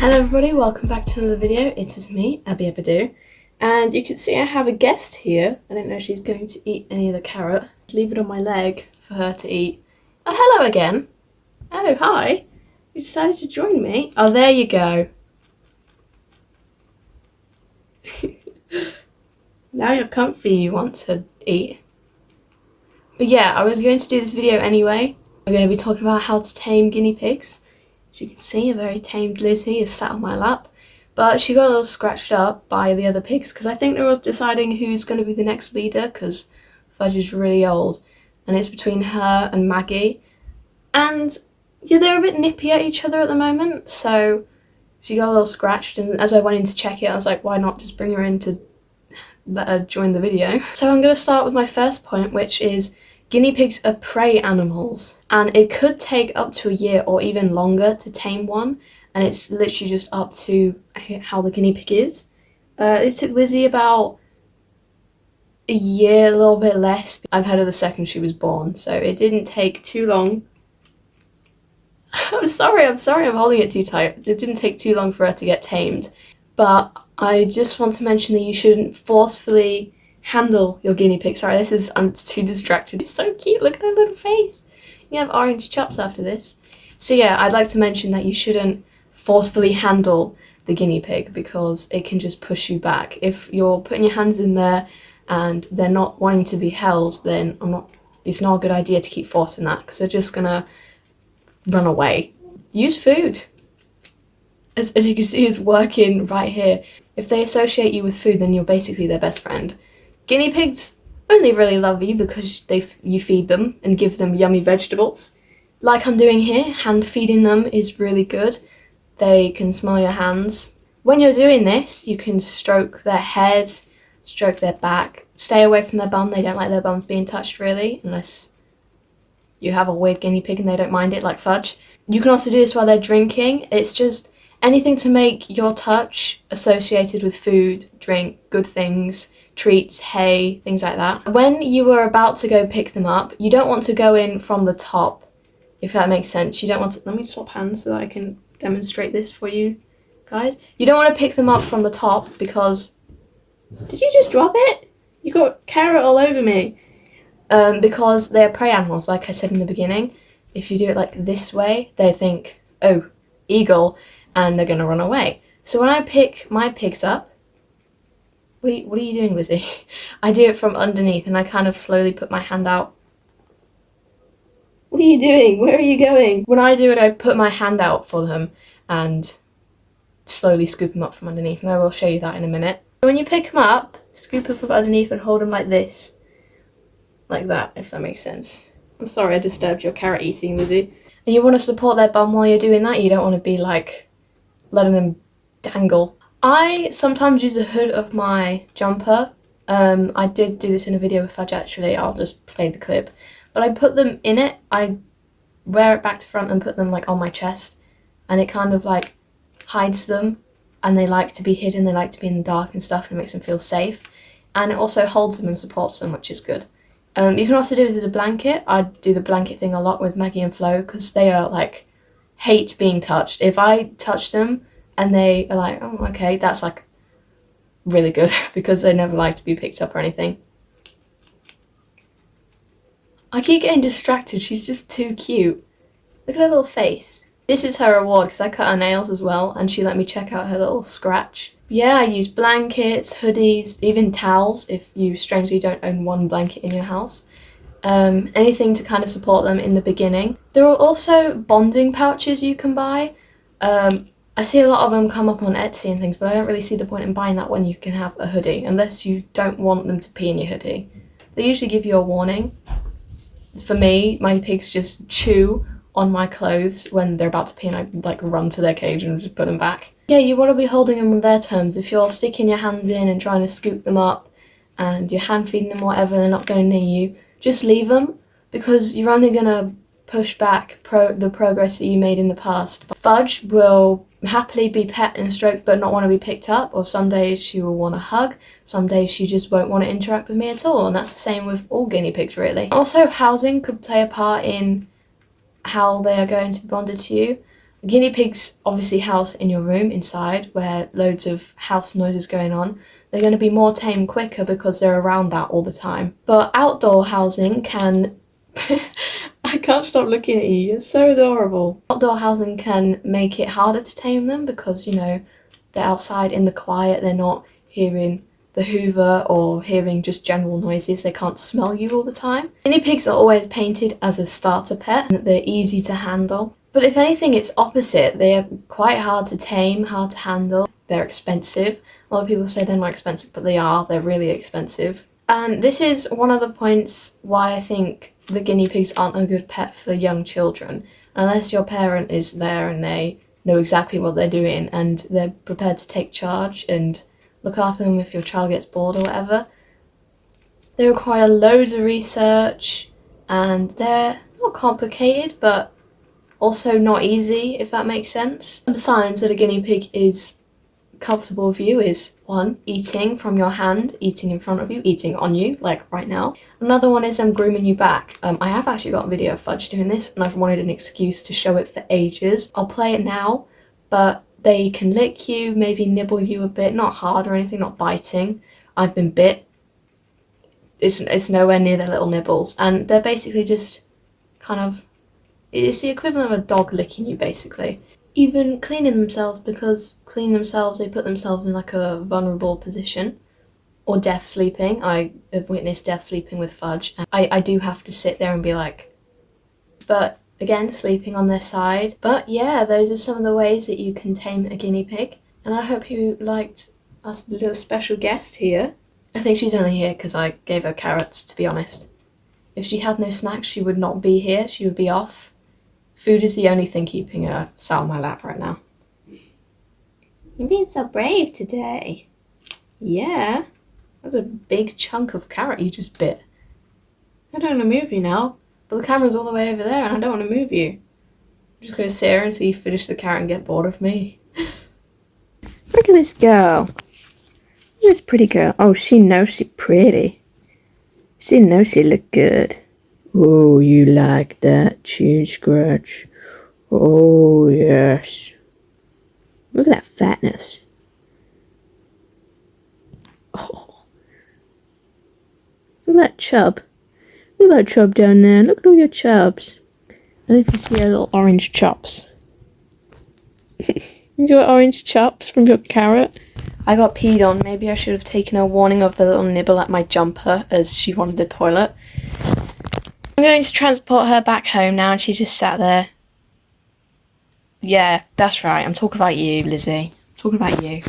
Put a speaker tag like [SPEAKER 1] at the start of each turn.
[SPEAKER 1] Hello everybody, welcome back to another video. It is me, Abby Abadoo, and you can see I have a guest here. I don't know if she's going to eat any of the carrot. Leave it on my leg for her to eat. Oh, hello again. Oh, hi. You decided to join me. Oh, there you go. Now you're comfy, you want to eat. But yeah, I was going to do this video anyway. We're going to be talking about how to tame guinea pigs. As you can see, a very tamed Lizzie is sat on my lap, but she got a little scratched up by the other pigs because I think they're all deciding who's going to be the next leader because Fudge is really old and it's between her and Maggie. And yeah, they're a bit nippy at each other at the moment, so she got a little scratched, and as I went in to check it, I was like, why not just bring her in to let her join the video? So I'm going to start with my first point, which is guinea pigs are prey animals, and it could take up to a year or even longer to tame one, and it's literally just up to how the guinea pig is. It took Lizzie about a year, a little bit less. I've had her the second she was born, so it didn't take too long. I'm sorry, I'm holding it too tight. It didn't take too long for her to get tamed, but I just want to mention that you shouldn't forcefully handle your guinea pig. Sorry, I'm too distracted. It's so cute, look at her little face. You have orange chops after this. So yeah, I'd like to mention that you shouldn't forcefully handle the guinea pig because it can just push you back. If you're putting your hands in there and they're not wanting to be held, then it's not a good idea to keep forcing that because they're just gonna run away. Use food. As you can see, it's working right here. If they associate you with food, then you're basically their best friend. Guinea pigs only really love you because you feed them and give them yummy vegetables. Like I'm doing here, hand feeding them is really good. They can smell your hands. When you're doing this, you can stroke their head, stroke their back. Stay away from their bum. They don't like their bums being touched really, unless you have a weird guinea pig and they don't mind it, like Fudge. You can also do this while they're drinking. It's just anything to make your touch associated with food, drink, good things, treats, hay, things like that. When you are about to go pick them up, you don't want to go in from the top, if that makes sense. You don't want to, let me swap hands so that I can demonstrate this for you guys. You don't want to pick them up from the top because, did you just drop it? You got carrot all over me. Because they're prey animals, like I said in the beginning. If you do it like this way, they think, oh, eagle, and they're gonna run away. So when I pick my pigs up, what are you doing, Lizzie? I do it from underneath and I kind of slowly put my hand out. What are you doing? Where are you going? When I do it, I put my hand out for them and slowly scoop them up from underneath, and I will show you that in a minute. So when you pick them up, scoop them from underneath and hold them like this. Like that, if that makes sense. I'm sorry I disturbed your carrot eating, Lizzie. And you want to support their bum while you're doing that. You don't want to be like letting them dangle. I sometimes use a hood of my jumper. I did do this in a video with Fudge actually. I'll just play the clip. But I put them in it. I wear it back to front and put them like on my chest. And it kind of like hides them. And they like to be hidden. They like to be in the dark and stuff. And it makes them feel safe. And it also holds them and supports them, which is good. You can also do it with a blanket. I do the blanket thing a lot with Maggie and Flo because they are like, hate being touched. If I touch them and they are like, oh, okay, that's like really good because they never like to be picked up or anything. I keep getting distracted. She's just too cute. Look at her little face. This is her reward because I cut her nails as well and she let me check out her little scratch. Yeah, I use blankets, hoodies, even towels if you strangely don't own one blanket in your house. Anything to kind of support them in the beginning. There are also bonding pouches you can buy. I see a lot of them come up on Etsy and things, but I don't really see the point in buying that when you can have a hoodie, unless you don't want them to pee in your hoodie. They usually give you a warning. For me, my pigs just chew on my clothes when they're about to pee and I like run to their cage and just put them back. Yeah, you want to be holding them on their terms. If you're sticking your hands in and trying to scoop them up and you're hand feeding them or whatever, they're not going near you, just leave them because you're only going to push back the progress that you made in the past. Fudge will happily be pet and stroked but not want to be picked up, or some days she will want a hug, some days she just won't want to interact with me at all, and that's the same with all guinea pigs really. Also, housing could play a part in how they are going to be bonded to you. Guinea pigs obviously house in your room inside where loads of house noises going on. They're going to be more tame quicker because they're around that all the time. But outdoor housing can... I can't stop looking at you, you're so adorable. Outdoor housing can make it harder to tame them because, you know, they're outside in the quiet, they're not hearing the hoover or hearing just general noises, they can't smell you all the time. Guinea pigs are always painted as a starter pet, and they're easy to handle. But if anything, it's opposite. They are quite hard to tame, hard to handle. They're expensive. A lot of people say they're not expensive, but they are. They're really expensive. And this is one of the points why I think the guinea pigs aren't a good pet for young children. Unless your parent is there and they know exactly what they're doing and they're prepared to take charge and look after them if your child gets bored or whatever. They require loads of research and they're not complicated, but also not easy, if that makes sense. Some signs that a guinea pig is comfortable with you is 1, eating from your hand, eating in front of you, eating on you, like right now. Another one is them grooming you back. I have actually got a video of Fudge doing this and I've wanted an excuse to show it for ages. I'll play it now, but they can lick you, maybe nibble you a bit, not hard or anything, not biting. I've been bit. It's nowhere near their little nibbles, and they're basically just kind of, it's the equivalent of a dog licking you, basically. Even cleaning themselves, because cleaning themselves, they put themselves in like a vulnerable position. Or death sleeping. I have witnessed death sleeping with Fudge. And I do have to sit there and be like, but again, sleeping on their side. But yeah, those are some of the ways that you can tame a guinea pig. And I hope you liked us little special guest here. I think she's only here because I gave her carrots, to be honest. If she had no snacks, she would not be here. She would be off. Food is the only thing keeping her sat on my lap right now. You're being so brave today. Yeah. That's a big chunk of carrot you just bit. I don't want to move you now, but the camera's all the way over there and I don't want to move you. I'm just going to sit here until you finish the carrot and get bored of me. Look at this girl. Look at this pretty girl. Oh, she knows she's pretty. She knows she look good. Oh, you like that chin scratch? Oh, yes. Look at that fatness. Oh. Look at that chub. Look at that chub down there. Look at all your chubs. I don't know if you see your little orange chops. Your orange chops from your carrot. I got peed on. Maybe I should have taken a warning of the little nibble at my jumper as she wanted the toilet. I'm going to transport her back home now and she just sat there. Yeah, that's right. I'm talking about you, Lizzie. I'm talking about you.